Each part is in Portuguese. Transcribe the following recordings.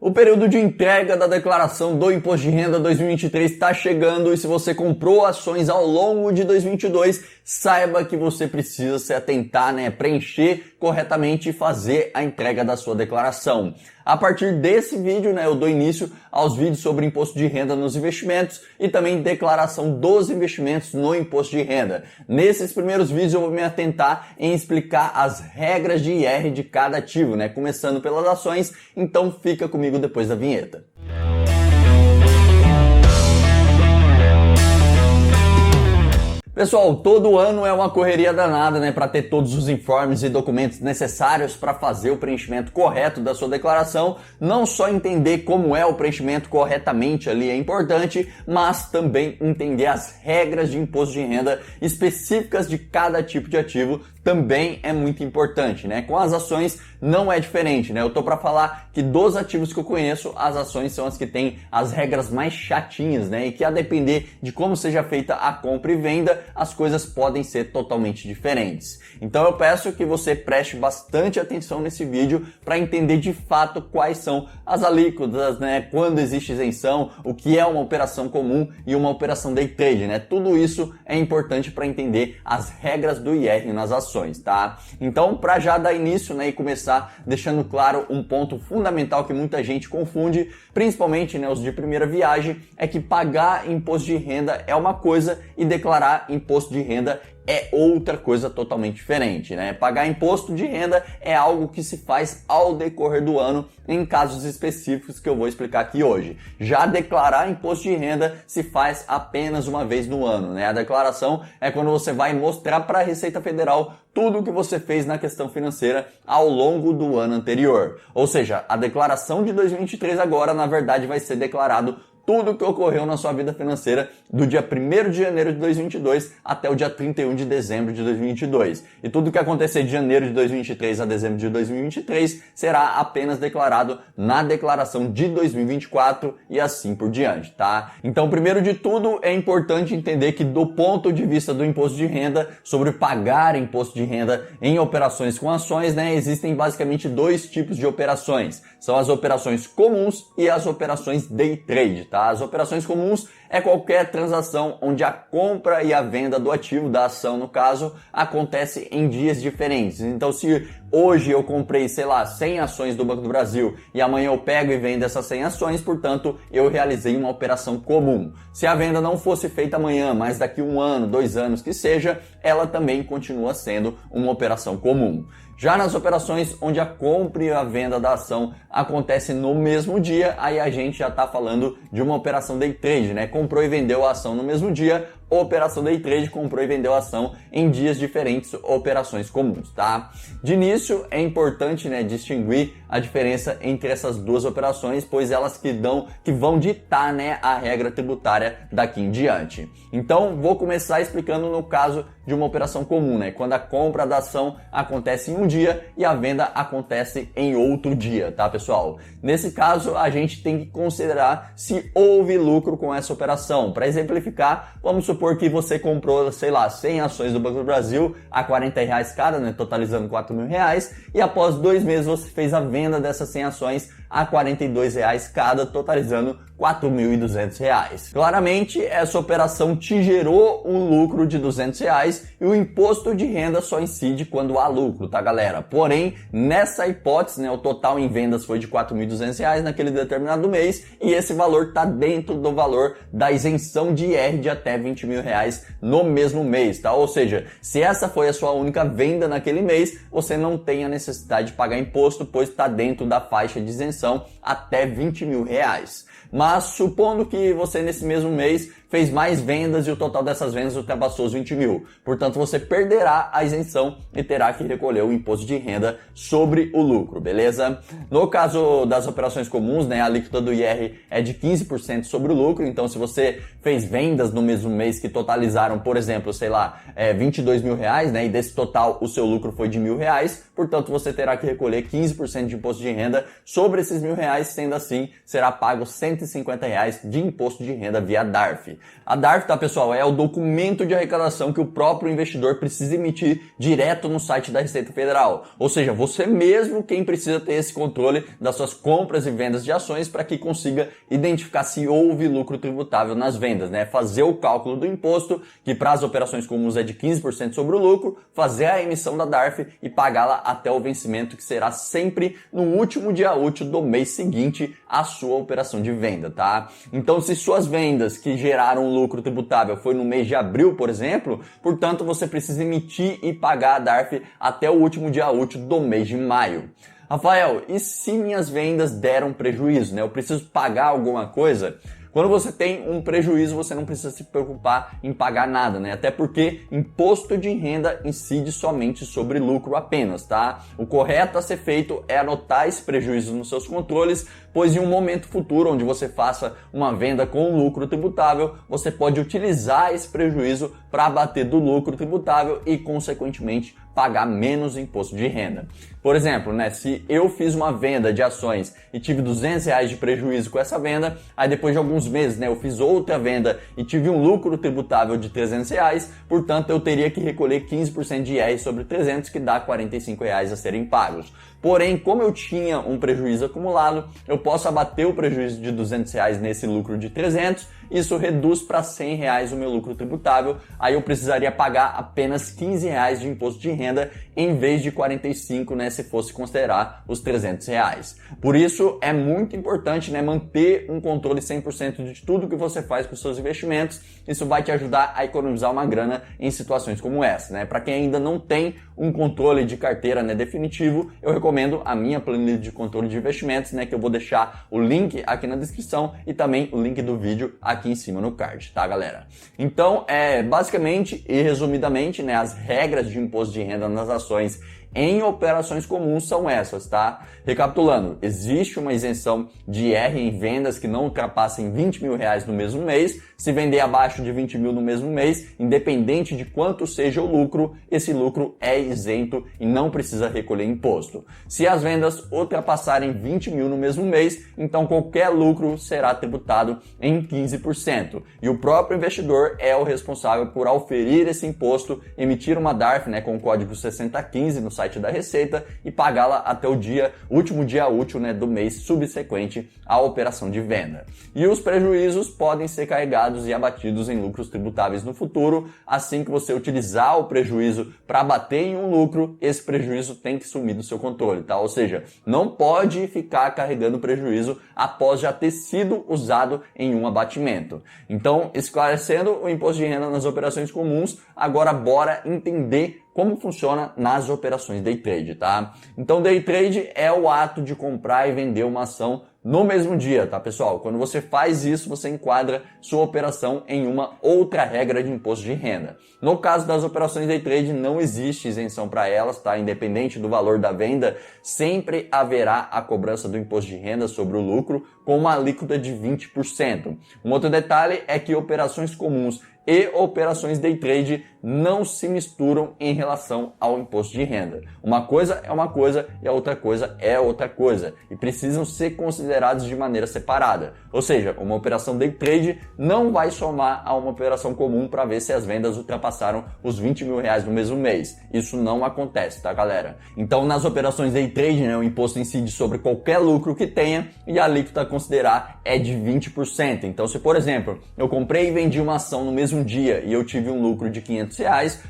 O período de entrega da declaração do Imposto de Renda 2023 está chegando e se você comprou ações ao longo de 2022, saiba que você precisa se atentar, preencher corretamente e fazer a entrega da sua declaração. A partir desse vídeo, eu dou início aos vídeos sobre imposto de renda nos investimentos e também declaração dos investimentos no imposto de renda. Nesses primeiros vídeos eu vou me atentar em explicar as regras de IR de cada ativo, começando pelas ações, então fica comigo depois da vinheta. Pessoal, todo ano é uma correria danada, para ter todos os informes e documentos necessários para fazer o preenchimento correto da sua declaração. Não só entender como é o preenchimento corretamente ali é importante, mas também entender as regras de imposto de renda específicas de cada tipo de ativo também é muito importante, Com as ações não é diferente, Eu tô para falar que dos ativos que eu conheço, as ações são as que têm as regras mais chatinhas, E que a depender de como seja feita a compra e venda, as coisas podem ser totalmente diferentes. Então eu peço que você preste bastante atenção nesse vídeo para entender de fato quais são as alíquotas, quando existe isenção, o que é uma operação comum e uma operação day trade, Tudo isso é importante para entender as regras do IR nas ações, tá? Então, para já dar início, e começar deixando claro um ponto fundamental que muita gente confunde, principalmente, os de primeira viagem, é que pagar imposto de renda é uma coisa e declarar imposto de renda é outra coisa totalmente diferente, Pagar imposto de renda é algo que se faz ao decorrer do ano em casos específicos que eu vou explicar aqui hoje. Já declarar imposto de renda se faz apenas uma vez no ano, A declaração é quando você vai mostrar para a Receita Federal tudo o que você fez na questão financeira ao longo do ano anterior. Ou seja, a declaração de 2023 agora, na verdade, vai ser declarado tudo o que ocorreu na sua vida financeira do dia 1º de janeiro de 2022 até o dia 31 de dezembro de 2022. E tudo o que acontecer de janeiro de 2023 a dezembro de 2023 será apenas declarado na declaração de 2024 e assim por diante, tá? Então, primeiro de tudo, é importante entender que do ponto de vista do imposto de renda, sobre pagar imposto de renda em operações com ações, existem basicamente dois tipos de operações. São as operações comuns e as operações day trade, tá? As operações comuns é qualquer transação onde a compra e a venda do ativo, da ação no caso, acontece em dias diferentes. Então, se hoje eu comprei, 100 ações do Banco do Brasil e amanhã eu pego e vendo essas 100 ações, portanto, eu realizei uma operação comum. Se a venda não fosse feita amanhã, mas daqui 1 ano, 2 anos que seja, ela também continua sendo uma operação comum. Já nas operações onde a compra e a venda da ação acontece no mesmo dia, aí a gente já está falando de uma operação day trade, Comprou e vendeu a ação no mesmo dia, operação day trade, comprou e vendeu a ação em dias diferentes, operações comuns, tá? De início, é importante, distinguir a diferença entre essas duas operações, pois elas que vão ditar, a regra tributária daqui em diante. Então, vou começar explicando no caso de uma operação comum, quando a compra da ação acontece em um dia e a venda acontece em outro dia, tá, pessoal? Nesse caso, a gente tem que considerar se houve lucro com essa operação. Para exemplificar, vamos supor que você comprou, 100 ações do Banco do Brasil a R$40 cada, totalizando R$4.000, e após 2 meses você fez a venda dessas 100 ações a R$42 cada, totalizando R$4.200. Claramente, essa operação te gerou um lucro de R$200 e o imposto de renda só incide quando há lucro, tá, galera? Porém, nessa hipótese, o total em vendas foi de R$4.200 naquele determinado mês e esse valor está dentro do valor da isenção de IR de até R$20.000 no mesmo mês, tá? Ou seja, se essa foi a sua única venda naquele mês, você não tem a necessidade de pagar imposto, pois está dentro da faixa de isenção até R$20.000. Mas supondo que você nesse mesmo mês fez mais vendas e o total dessas vendas ultrapassou os 20 mil. Portanto, você perderá a isenção e terá que recolher o imposto de renda sobre o lucro, beleza? No caso das operações comuns, a alíquota do IR é de 15% sobre o lucro. Então, se você fez vendas no mesmo mês que totalizaram, por exemplo, R$22.000, e desse total o seu lucro foi de R$1.000, portanto, você terá que recolher 15% de imposto de renda sobre desses R$1.000, sendo assim, será pago R$150 de imposto de renda via DARF. A DARF, tá, pessoal, é o documento de arrecadação que o próprio investidor precisa emitir direto no site da Receita Federal. Ou seja, você mesmo quem precisa ter esse controle das suas compras e vendas de ações para que consiga identificar se houve lucro tributável nas vendas, né? Fazer o cálculo do imposto, que para as operações comuns é de 15% sobre o lucro, fazer a emissão da DARF e pagá-la até o vencimento, que será sempre no último dia útil do mês seguinte à sua operação de venda, tá? Então, se suas vendas que geraram lucro tributável foi no mês de abril, por exemplo, portanto, você precisa emitir e pagar a DARF até o último dia útil do mês de maio. Rafael, e se minhas vendas deram prejuízo, né? Eu preciso pagar alguma coisa? Quando você tem um prejuízo, você não precisa se preocupar em pagar nada, né? Até porque imposto de renda incide somente sobre lucro apenas, tá? O correto a ser feito é anotar esse prejuízo nos seus controles, pois em um momento futuro onde você faça uma venda com lucro tributável, você pode utilizar esse prejuízo para abater do lucro tributável e, consequentemente, pagar menos imposto de renda. Por exemplo, né, se eu fiz uma venda de ações e tive R$200 de prejuízo com essa venda, aí depois de alguns meses, né, eu fiz outra venda e tive um lucro tributável de R$300, portanto eu teria que recolher 15% de IR sobre 300, que dá R$45 a serem pagos. Porém, como eu tinha um prejuízo acumulado, eu posso abater o prejuízo de R$200 nesse lucro de 300, isso reduz para R$100 o meu lucro tributável, aí eu precisaria pagar apenas R$15 de imposto de renda em vez de 45, né, se fosse considerar os R$300. Por isso é muito importante, né, manter um controle 100% de tudo que você faz com os seus investimentos. Isso vai te ajudar a economizar uma grana em situações como essa, né? Para quem ainda não tem um controle de carteira, né, definitivo, eu recomendo a minha planilha de controle de investimentos, né, que eu vou deixar o link aqui na descrição e também o link do vídeo aqui em cima no card, tá, galera? Então, basicamente e resumidamente, né, as regras de imposto de renda nas ações em operações comuns são essas, tá? Recapitulando, existe uma isenção de IR em vendas que não ultrapassem R$20.000 no mesmo mês. Se vender abaixo de 20 mil no mesmo mês, independente de quanto seja o lucro, esse lucro é isento e não precisa recolher imposto. Se as vendas ultrapassarem 20 mil no mesmo mês, então qualquer lucro será tributado em 15%. E o próprio investidor é o responsável por auferir esse imposto, emitir uma DARF, né, com o código 6015 no site da Receita e pagá-la até o último dia útil, né, do mês subsequente à operação de venda. E os prejuízos podem ser carregados e abatidos em lucros tributáveis no futuro. Assim que você utilizar o prejuízo para abater em um lucro, esse prejuízo tem que sumir do seu controle, tá? Ou seja, não pode ficar carregando prejuízo após já ter sido usado em um abatimento. Então, esclarecendo o imposto de renda nas operações comuns, agora bora entender como funciona nas operações day trade, tá? Então, day trade é o ato de comprar e vender uma ação no mesmo dia, tá, pessoal? Quando você faz isso, você enquadra sua operação em uma outra regra de imposto de renda. No caso das operações day trade, não existe isenção para elas, tá? Independente do valor da venda, sempre haverá a cobrança do imposto de renda sobre o lucro com uma alíquota de 20%. Um outro detalhe é que operações comuns e operações day trade não se misturam em relação ao imposto de renda. Uma coisa é uma coisa e a outra coisa é outra coisa, e precisam ser considerados de maneira separada. Ou seja, uma operação day trade não vai somar a uma operação comum para ver se as vendas ultrapassaram os R$20.000 no mesmo mês. Isso não acontece, tá, galera? Então, nas operações day trade, né, o imposto incide sobre qualquer lucro que tenha e a alíquota a considerar é de 20%. Então, se, por exemplo, eu comprei e vendi uma ação no mesmo dia e eu tive um lucro de R$500,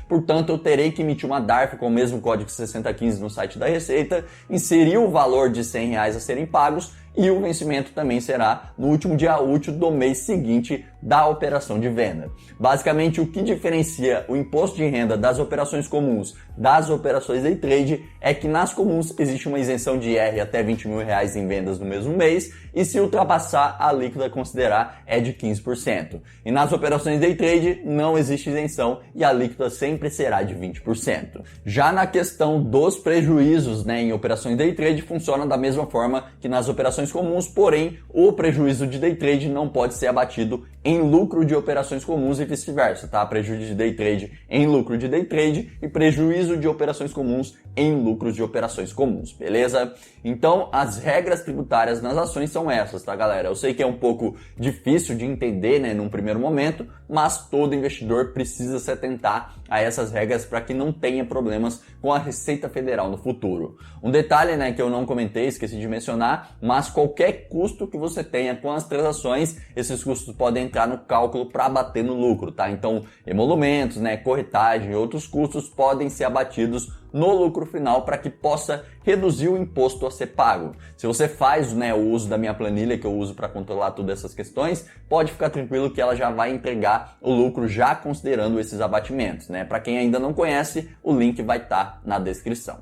portanto eu terei que emitir uma DARF com o mesmo código 6015 no site da Receita, inserir o valor de R$100 a serem pagos e o vencimento também será no último dia útil do mês seguinte da operação de venda. Basicamente, o que diferencia o imposto de renda das operações comuns das operações day trade é que nas comuns existe uma isenção de IR até R$20.000 em vendas no mesmo mês e se ultrapassar, a alíquota a considerar é de 15%. E nas operações day trade não existe isenção e a alíquota sempre será de 20%. Já na questão dos prejuízos, né, em operações day trade funciona da mesma forma que nas operações operações comuns, porém o prejuízo de day trade não pode ser abatido em lucro de operações comuns e vice-versa, tá? Prejuízo de day trade em lucro de day trade e prejuízo de operações comuns em lucros de operações comuns, beleza? Então, as regras tributárias nas ações são essas, tá, galera? Eu sei que é um pouco difícil de entender, né, num primeiro momento, mas todo investidor precisa se atentar a essas regras para que não tenha problemas com a Receita Federal no futuro. Um detalhe, né, que eu não comentei, esqueci de mencionar, mas qualquer custo que você tenha com as transações, esses custos podem entrar no cálculo para bater no lucro, tá? Então, emolumentos, né, corretagem e outros custos podem ser abatidos no lucro final para que possa reduzir o imposto a ser pago. Se você faz, né, o uso da minha planilha que eu uso para controlar todas essas questões, pode ficar tranquilo que ela já vai entregar o lucro já considerando esses abatimentos, né? Para quem ainda não conhece, o link vai estar na descrição.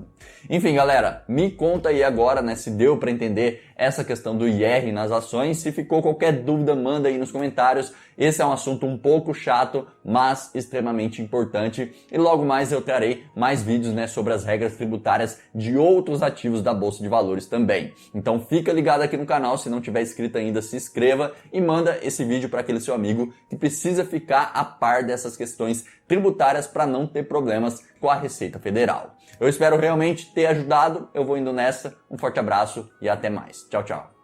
Enfim, galera, me conta aí agora, né, se deu para entender essa questão do IR nas ações. Se ficou qualquer dúvida, manda aí nos comentários. Esse é um assunto um pouco chato, mas extremamente importante. E logo mais eu trarei mais vídeos, né, sobre as regras tributárias de outros ativos da Bolsa de Valores também. Então fica ligado aqui no canal, se não tiver inscrito ainda, se inscreva e manda esse vídeo para aquele seu amigo que precisa ficar a par dessas questões tributárias para não ter problemas com a Receita Federal. Eu espero realmente ter ajudado, eu vou indo nessa, um forte abraço e até mais. Tchau, tchau.